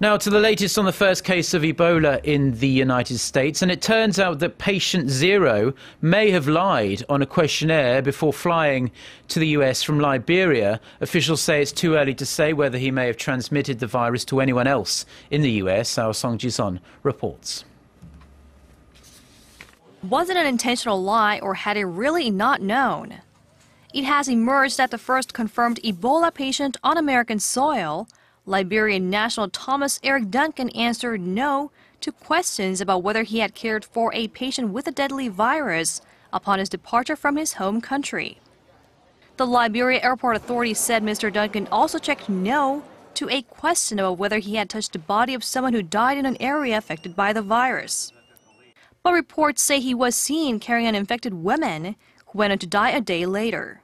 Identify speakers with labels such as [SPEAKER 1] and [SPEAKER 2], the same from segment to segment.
[SPEAKER 1] Now to the latest on the first case of Ebola in the United States, and it turns out that patient 0 may have lied on a questionnaire before flying to the US from Liberia. Officials say it's too early to say whether he may have transmitted the virus to anyone else in the US. Our Song Ji-son reports.
[SPEAKER 2] Was it an intentional lie or had he really not known? It has emerged that the first confirmed Ebola patient on American soil, Liberian national Thomas Eric Duncan, answered no to questions about whether he had cared for a patient with a deadly virus upon his departure from his home country. The Liberia Airport Authority said Mr. Duncan also checked no to a question about whether he had touched the body of someone who died in an area affected by the virus. But reports say he was seen carrying an infected woman who went on to die a day later.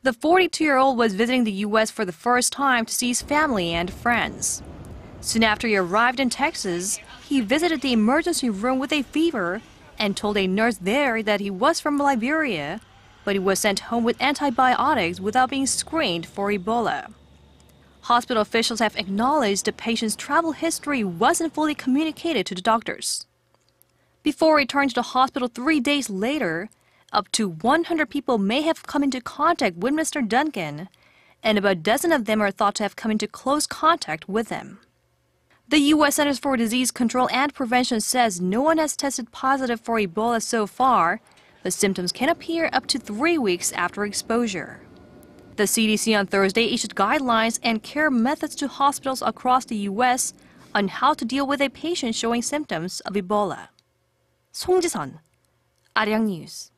[SPEAKER 2] The 42-year-old was visiting the U.S. for the first time to see his family and friends. Soon after he arrived in Texas, he visited the emergency room with a fever and told a nurse there that he was from Liberia, but he was sent home with antibiotics without being screened for Ebola. Hospital officials have acknowledged the patient's travel history wasn't fully communicated to the doctors. Before returning to the hospital 3 days later, up to 100 people may have come into contact with Mr. Duncan, and about a dozen of them are thought to have come into close contact with him. The U.S. Centers for Disease Control and Prevention says no one has tested positive for Ebola so far, but symptoms can appear up to 3 weeks after exposure. The CDC on Thursday issued guidelines and care methods to hospitals across the U.S. on how to deal with a patient showing symptoms of Ebola. 송지선, Arirang News.